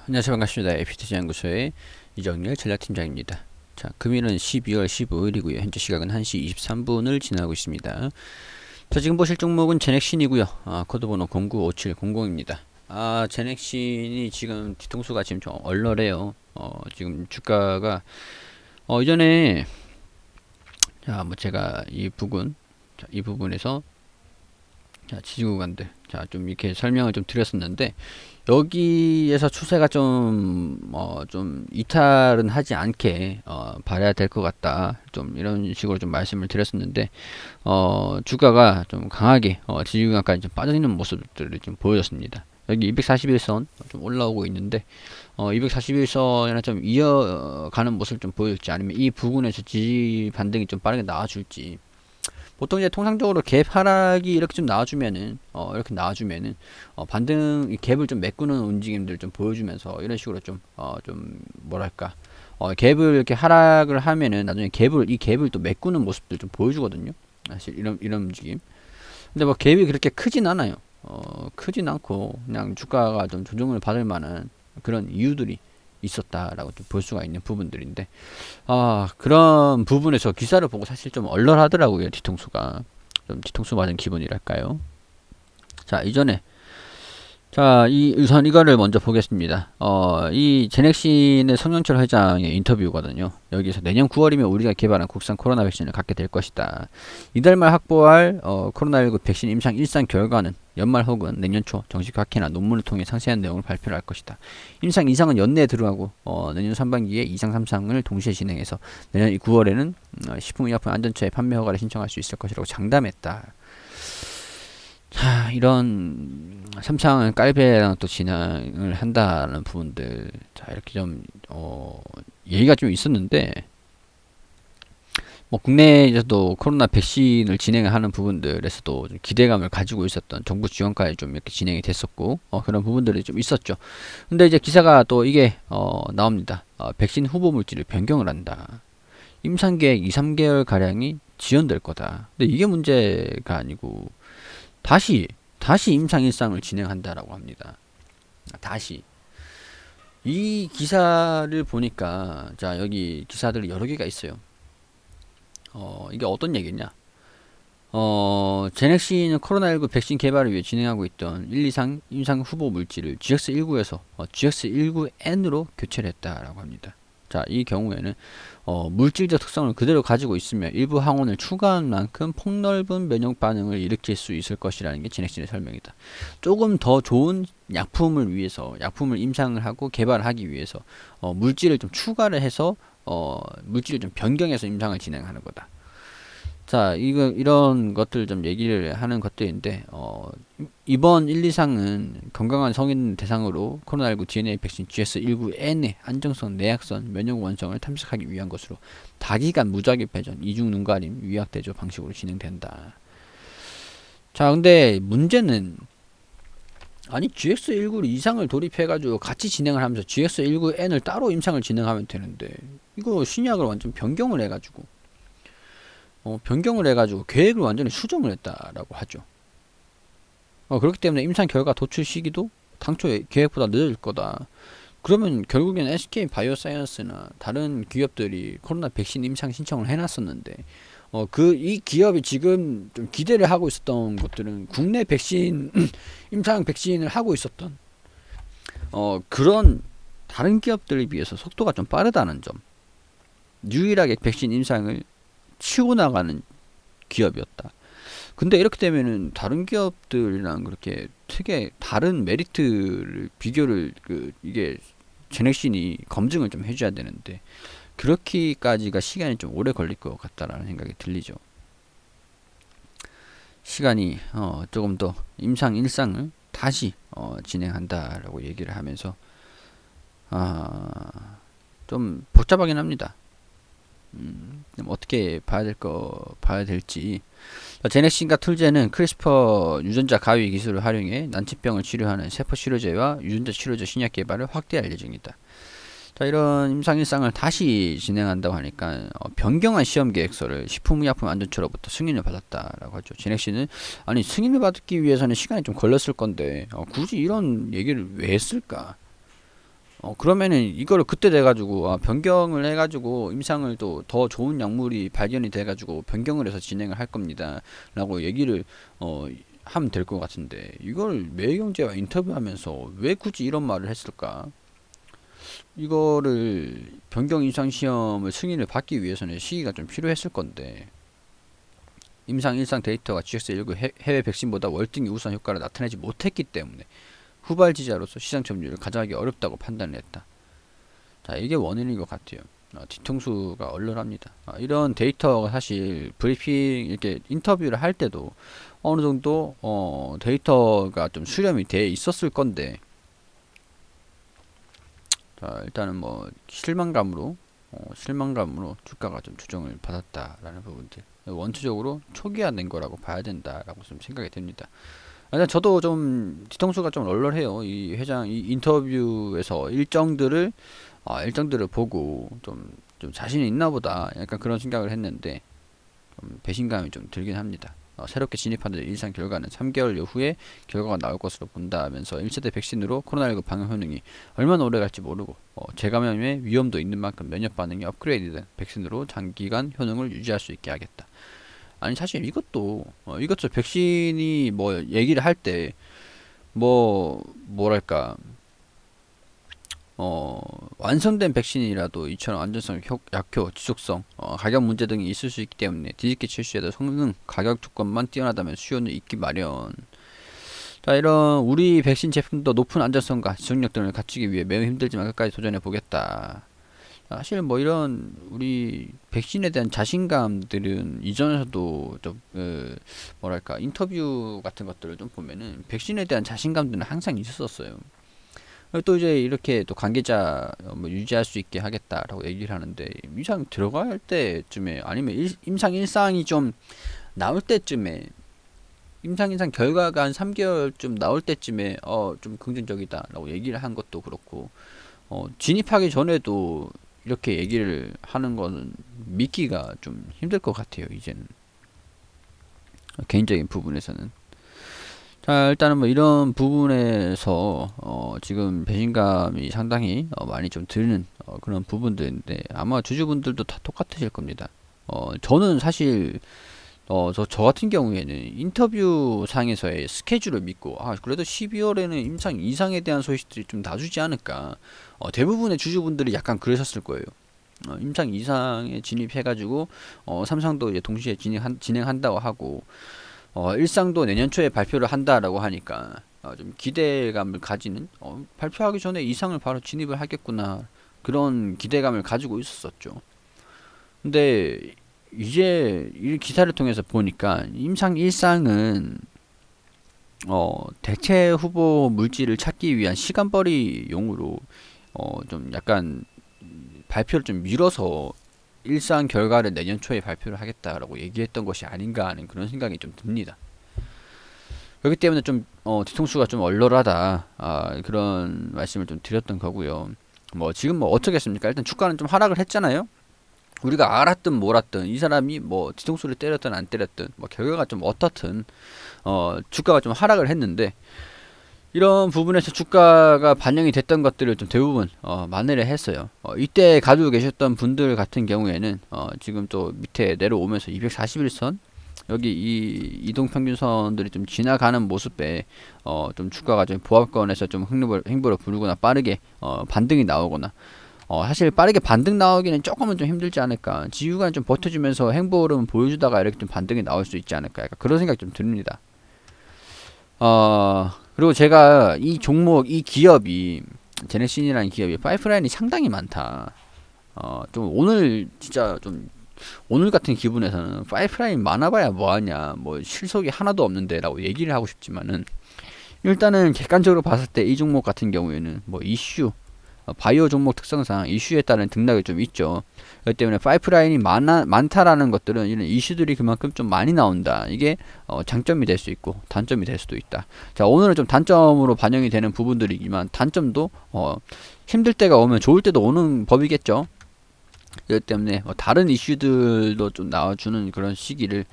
안녕하세요. 반갑습니다. 에피티지 연구소의 이정렬 전략팀장입니다. 자, 금일은 12월 15일이고요. 현재 시각은 1시 23분을 지나고 있습니다. 자, 지금 보실 종목은 제넥신이고요. 코드번호 095700입니다. 제넥신이 지금 뒤통수가 지금 좀 얼얼해요. 지금 주가가 이전에 뭐 제가 이 부분에서 지지구간들 좀 이렇게 설명을 좀 드렸었는데 여기에서 추세가 좀 이탈은 하지 않게 봐야 될 것 같다. 좀 이런 식으로 좀 말씀을 드렸었는데 주가가 좀 강하게 지지구간까지 좀 빠져있는 모습들을 좀 보여줬습니다. 여기 241선 좀 올라오고 있는데 241선이나 좀 이어가는 모습을 좀 보여줄지, 아니면 이 부분에서 지지 반등이 좀 빠르게 나와줄지. 보통 이제 통상적으로 갭 하락이 이렇게 좀 나와주면은 반등 갭을 좀 메꾸는 움직임들 좀 보여주면서 이런 식으로 좀 뭐랄까 갭을 이렇게 하락을 하면은 나중에 이 갭을 또 메꾸는 모습들 좀 보여주거든요. 사실 이런 움직임. 근데 뭐 갭이 그렇게 크진 않아요. 크진 않고 그냥 주가가 좀 조정을 받을 만한 그런 이유들이 있었다라고 좀 볼 수가 있는 부분들인데, 그런 부분에서 기사를 보고 사실 좀 얼얼하더라고요. 뒤통수가 좀 뒤통수 맞은 기분이랄까요. 자, 이 우선 이거를 먼저 보겠습니다. 이 제넥신의 성영철 회장의 인터뷰거든요. 여기서 내년 9월이면 우리가 개발한 국산 코로나 백신을 갖게 될 것이다. 이달 말 확보할 코로나19 백신 임상 일상 결과는 연말 혹은 내년 초 정식 학회나 논문을 통해 상세한 내용을 발표를 할 것이다. 임상 2상은 연내에 들어가고 내년 상반기에 2상 3상을 동시에 진행해서 내년 9월에는 식품의약품 안전처에 판매 허가를 신청할 수 있을 것이라고 장담했다. 자, 이런 삼성은 깔배랑 또 진행을 한다는 부분들, 이렇게 좀 얘기가 좀 있었는데, 뭐 국내에서도 코로나 백신을 진행하는 부분들에서도 좀 기대감을 가지고 있었던 정부 지원까지 좀 이렇게 진행이 됐었고, 그런 부분들이 좀 있었죠. 근데 이제 기사가 또 이게 나옵니다. 백신 후보 물질을 변경을 한다. 임상 계획 2, 3개월 가량이 지연될 거다. 근데 이게 문제가 아니고 다시 임상 일상을 진행한다라고 합니다. 다시. 이 기사를 보니까, 자, 여기 기사들이 여러 개가 있어요. 이게 어떤 얘기냐? 제넥시는 코로나19 백신 개발을 위해 진행하고 있던 1, 2상 임상 후보 물질을 GX19에서 GX19N으로 교체를 했다라고 합니다. 자, 이 경우에는 물질적 특성을 그대로 가지고 있으며 일부 항원을 추가한 만큼 폭넓은 면역 반응을 일으킬 수 있을 것이라는 게 제넥신의 설명이다. 조금 더 좋은 약품을 임상을 하고 개발하기 위해서 물질을 좀 추가를 해서 물질을 좀 변경해서 임상을 진행하는 거다. 자, 이런 것들 좀 얘기를 하는 것들인데, 이번 1, 2상은 건강한 성인 대상으로 코로나19 DNA 백신 GS19N의 안정성, 내약성, 면역 원성을 탐색하기 위한 것으로 다기간 무작위 배전, 이중 눈가림, 위약 대조 방식으로 진행된다. 자, 근데 문제는, 아니 GX19 이상을 도입해가지고 같이 진행을 하면서 GX19N을 따로 임상을 진행하면 되는데, 이거 신약을 완전 변경을 해가지고 계획을 완전히 수정을 했다라고 하죠. 그렇기 때문에 임상 결과 도출 시기도 당초 계획보다 늦어질 거다. 그러면 결국엔 SK 바이오사이언스나 다른 기업들이 코로나 백신 임상 신청을 해놨었는데, 이 기업이 지금 좀 기대를 하고 있었던 것들은 국내 백신 임상 백신을 하고 있었던 그런 다른 기업들에 비해서 속도가 좀 빠르다는 점. 유일하게 백신 임상을 치고 나가는 기업이었다. 근데 이렇게 되면은 다른 기업들이랑 그렇게 되게 다른 메리트를 비교를 이게 제넥신이 검증을 좀 해줘야 되는데, 그렇게까지가 시간이 좀 오래 걸릴 것 같다라는 생각이 들리죠. 시간이 조금 더 임상 일상을 다시 진행한다라고 얘기를 하면서 좀 복잡하긴 합니다. 어떻게 봐야 될지. 제넥신과 툴제는 크리스퍼 유전자 가위 기술을 활용해 난치병을 치료하는 세포 치료제와 유전자 치료제 신약 개발을 확대할 예정이다. 자, 이런 임상 일상을 다시 진행한다고 하니까 변경한 시험 계획서를 식품의약품 안전처로부터 승인을 받았다라고 하죠. 제넥신은 아니 승인을 받기 위해서는 시간이 좀 걸렸을 건데 굳이 이런 얘기를 왜 했을까? 그러면은 이거를 그때 돼가지고 변경을 해가지고 임상을 또 더 좋은 약물이 발견이 돼가지고 변경을 해서 진행을 할 겁니다 라고 얘기를 하면 될 것 같은데, 이걸 매일경제와 인터뷰하면서 왜 굳이 이런 말을 했을까? 이거를 변경 임상 시험을 승인을 받기 위해서는 시기가 좀 필요했을 건데, 임상 일상 데이터가 GX19 해외 백신보다 월등히 우수한 효과를 나타내지 못했기 때문에 후발지자로서 시장 점유율을 가져가기 어렵다고 판단을 했다. 자, 이게 원인인 것 같아요. 뒤통수가 얼얼합니다. 이런 데이터가 사실 브리핑 이렇게 인터뷰를 할 때도 어느 정도 데이터가 좀 수렴이 돼 있었을 건데, 자, 일단은 뭐 실망감으로 주가가 좀 조정을 받았다라는 부분들, 원초적으로 초기화된 거라고 봐야 된다라고 좀 생각이 됩니다. 일단 저도 좀 뒤통수가 좀 얼얼해요. 이 회장 이 인터뷰에서 일정들을 보고 좀 자신이 있나 보다 약간 그런 생각을 했는데, 좀 배신감이 좀 들긴 합니다. 새롭게 진입하는 일상 결과는 3개월 후에 결과가 나올 것으로 본다면서 1세대 백신으로 코로나19 방역 효능이 얼마나 오래 갈지 모르고 재감염의 위험도 있는 만큼 면역 반응이 업그레이드된 백신으로 장기간 효능을 유지할 수 있게 하겠다. 아니 사실 이것도 백신이 뭐 얘기를 할 때 뭐랄까 완성된 백신이라도 이처럼 안전성, 약효, 지속성, 가격 문제 등이 있을 수 있기 때문에 뒤집게 출시해도 성능, 가격 조건만 뛰어나다면 수요는 있기 마련. 자, 이런 우리 백신 제품도 높은 안전성과 지속력 등을 갖추기 위해 매우 힘들지만 끝까지 도전해 보겠다. 사실 뭐 이런 우리 백신에 대한 자신감들은 이전에서도 좀 뭐랄까 인터뷰 같은 것들을 좀 보면은 백신에 대한 자신감들은 항상 있었어요. 또 이제 이렇게 또 관계자 뭐 유지할 수 있게 하겠다라고 얘기를 하는데, 임상 들어갈 때쯤에 아니면 임상 일상이 좀 나올 때쯤에, 임상 일상 결과가 한 3개월쯤 나올 때쯤에 좀 긍정적이다라고 얘기를 한 것도 그렇고, 진입하기 전에도 이렇게 얘기를 하는 거는 믿기가 좀 힘들 것 같아요, 이제는. 개인적인 부분에서는. 자, 일단은 뭐 이런 부분에서 지금 배신감이 상당히 많이 좀 드는 그런 부분들인데, 아마 주주분들도 다 똑같으실 겁니다. 저는 사실 저 같은 경우에는 인터뷰 상에서의 스케줄을 믿고, 그래도 12월에는 임상 이상에 대한 소식들이 좀 나주지 않을까. 대부분의 주주분들이 약간 그러셨을 거예요. 임상 이상에 진입해가지고 삼성도 이제 동시에 진행한다고 하고, 일상도 내년 초에 발표를 한다라고 하니까 좀 기대감을 가지는, 발표하기 전에 이상을 바로 진입을 하겠구나, 그런 기대감을 가지고 있었었죠. 근데 이제 이 기사를 통해서 보니까 임상 일상은 대체 후보 물질을 찾기 위한 시간벌이용으로 좀 약간 발표를 좀 미뤄서 일상 결과를 내년 초에 발표를 하겠다라고 얘기했던 것이 아닌가 하는 그런 생각이 좀 듭니다. 그렇기 때문에 좀 뒤통수가 좀 얼얼하다, 그런 말씀을 좀 드렸던 거고요. 뭐 지금 뭐 어떻겠습니까? 일단 주가는 좀 하락을 했잖아요. 우리가 알았든 몰았든 이 사람이 뭐 뒤통수를 때렸든 안 때렸든 뭐 결과가 좀 어떻든 주가가 좀 하락을 했는데, 이런 부분에서 주가가 반영이 됐던 것들을 좀 대부분 만회를 했어요. 이때 가지고 계셨던 분들 같은 경우에는 지금 또 밑에 내려오면서 241선, 여기 이 이동평균선들이 좀 지나가는 모습에 좀 주가가 좀 보합권에서 좀 행보를 부르거나 빠르게 반등이 나오거나, 사실 빠르게 반등 나오기는 조금은 좀 힘들지 않을까. 지유가 좀 버텨주면서 행보를 보여주다가 이렇게 좀 반등이 나올 수 있지 않을까. 약간 그런 생각 좀 듭니다. 그리고 제가 이 종목, 이 기업이, 제네신이라는 기업이 파이프라인이 상당히 많다. 좀 오늘 진짜 좀 오늘 같은 기분에서는 파이프라인 많아봐야 뭐하냐, 뭐 실속이 하나도 없는데 라고 얘기를 하고 싶지만은, 일단은 객관적으로 봤을 때 이 종목 같은 경우에는 뭐 이슈, 바이오 종목 특성상 이슈에 따른 등락이 좀 있죠. 그렇기 때문에 파이프라인이 많다라는 것들은 이런 이슈들이 그만큼 좀 많이 나온다. 이게 장점이 될 수 있고 단점이 될 수도 있다. 자, 오늘은 좀 단점으로 반영이 되는 부분들이지만, 단점도 힘들 때가 오면 좋을 때도 오는 법이겠죠. 이것 때문에 다른 이슈들도 좀 나와주는 그런 시기를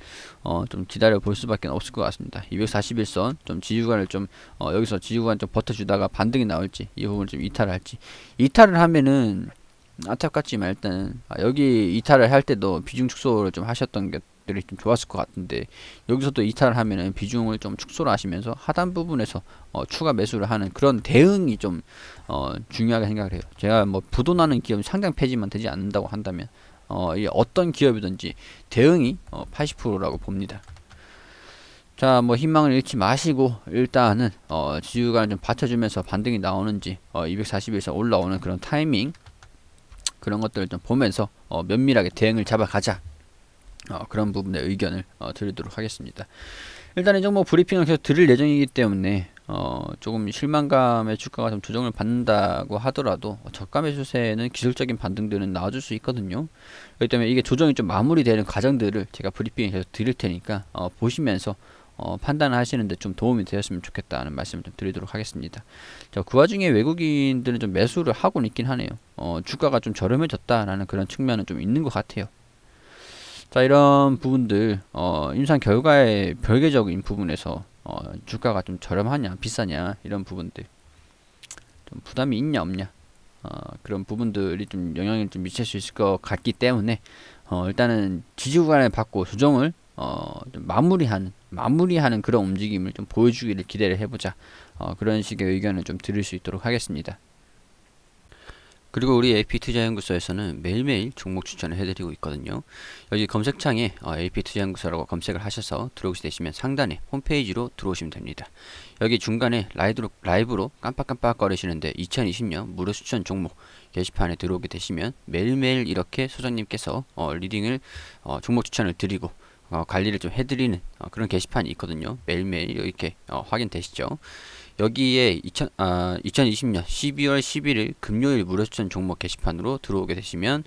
좀 기다려 볼 수밖에 없을 것 같습니다. 241선 좀 지지구간을 좀 여기서 지지구간 좀 버텨주다가 반등이 나올지 이 부분을 좀 이탈을 할지, 이탈을 하면은 안타깝지만 일단 여기 이탈을 할 때도 비중 축소를 좀 하셨던 것들이 좀 좋았을 것 같은데, 여기서도 이탈을 하면은 비중을 좀 축소를 하시면서 하단 부분에서 추가 매수를 하는 그런 대응이 좀 중요하게 생각을 해요. 제가 뭐 부도나는 기업 상장 폐지만 되지 않는다고 한다면 이 어떤 기업이든지 대응이 80%라고 봅니다. 자, 뭐 희망을 잃지 마시고 일단은 지수가 좀 받쳐주면서 반등이 나오는지 241에서 올라오는 그런 타이밍, 그런 것들을 좀 보면서 면밀하게 대응을 잡아가자, 그런 부분의 의견을 드리도록 하겠습니다. 일단 이 종목 브리핑을 계속 드릴 예정이기 때문에 조금 실망감의 주가가 좀 조정을 받는다고 하더라도 저가 매수세는 기술적인 반등들은 나와줄 수 있거든요. 그렇기 때문에 이게 조정이 좀 마무리되는 과정들을 제가 브리핑에 계속 드릴 테니까 보시면서 판단을 하시는데 좀 도움이 되었으면 좋겠다는 말씀을 좀 드리도록 하겠습니다. 자, 그 와중에 외국인들은 좀 매수를 하고 있긴 하네요. 주가가 좀 저렴해졌다라는 그런 측면은 좀 있는 것 같아요. 자, 이런 부분들 임상 결과의 별개적인 부분에서 주가가 좀 저렴하냐 비싸냐 이런 부분들 좀 부담이 있냐 없냐, 그런 부분들이 좀 영향을 좀 미칠 수 있을 것 같기 때문에 일단은 지지 구간을 받고 조정을 좀 마무리하는 그런 움직임을 좀 보여주기를 기대를 해보자, 그런 식의 의견을 좀 드릴 수 있도록 하겠습니다. 그리고 우리 AP투자연구소에서는 매일매일 종목 추천을 해드리고 있거든요. 여기 검색창에 AP투자연구소라고 검색을 하셔서 들어오게 되시면 상단에 홈페이지로 들어오시면 됩니다. 여기 중간에 라이브로 깜빡깜빡 거리시는데 2020년 무료 추천 종목 게시판에 들어오게 되시면 매일매일 이렇게 소장님께서 리딩을 종목 추천을 드리고 관리를 좀 해드리는 그런 게시판이 있거든요. 매일매일 이렇게 확인되시죠. 여기에 2020년 12월 11일 금요일 무료 추천 종목 게시판으로 들어오게 되시면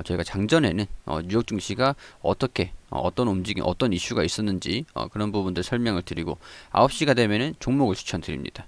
저희가 장전에는 뉴욕 증시가 어떻게 어떤 움직임, 어떤 이슈가 있었는지 그런 부분들 설명을 드리고 9시가 되면은 종목을 추천드립니다.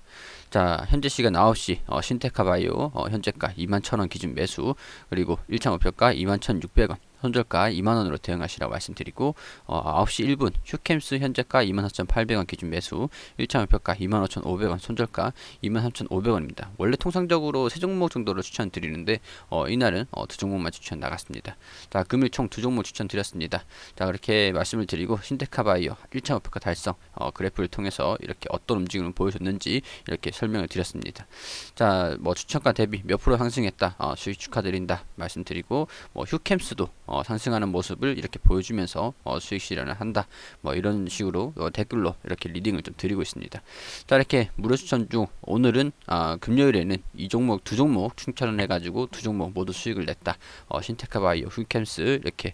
자, 현재 시간 9시 신테카 바이오 현재가 21,000원 기준 매수, 그리고 1차 목표가 21,600원, 손절가 2만원으로 대응하시라고 말씀드리고 9시 1분 휴캠스 현재가 24,800원 기준 매수, 1차 목표가 25,500원, 손절가 23,500원입니다. 원래 통상적으로 세 종목 정도를 추천드리는데 이날은 두 종목만 추천 나갔습니다. 자, 금일 총 두 종목 추천드렸습니다. 자, 그렇게 말씀을 드리고 신테카 바이오 1차 목표가 달성 그래프를 통해서 이렇게 어떤 움직임을 보여줬는지 이렇게 설명을 드렸습니다. 자, 뭐 추천가 대비 몇 프로 상승했다, 수익 축하드린다 말씀드리고, 뭐 휴캠스도 상승하는 모습을 이렇게 보여주면서 수익 실현을 한다, 뭐 이런 식으로 댓글로 이렇게 리딩을 좀 드리고 있습니다. 자, 이렇게 무료 추천 중 오늘은 금요일에는 이 종목 두 종목 추천을 해가지고 두 종목 모두 수익을 냈다. 신테카 바이오, 휴캠스 이렇게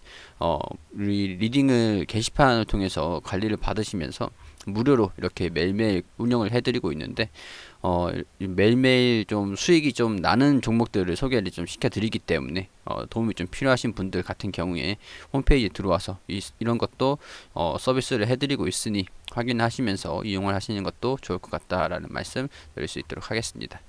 리딩을 게시판을 통해서 관리를 받으시면서 무료로 이렇게 매일매일 운영을 해드리고 있는데 매일매일 좀 수익이 좀 나는 종목들을 소개를 좀 시켜드리기 때문에 도움이 좀 필요하신 분들 같은 경우에 홈페이지에 들어와서 이런 것도 서비스를 해드리고 있으니 확인하시면서 이용을 하시는 것도 좋을 것 같다라는 말씀 드릴 수 있도록 하겠습니다.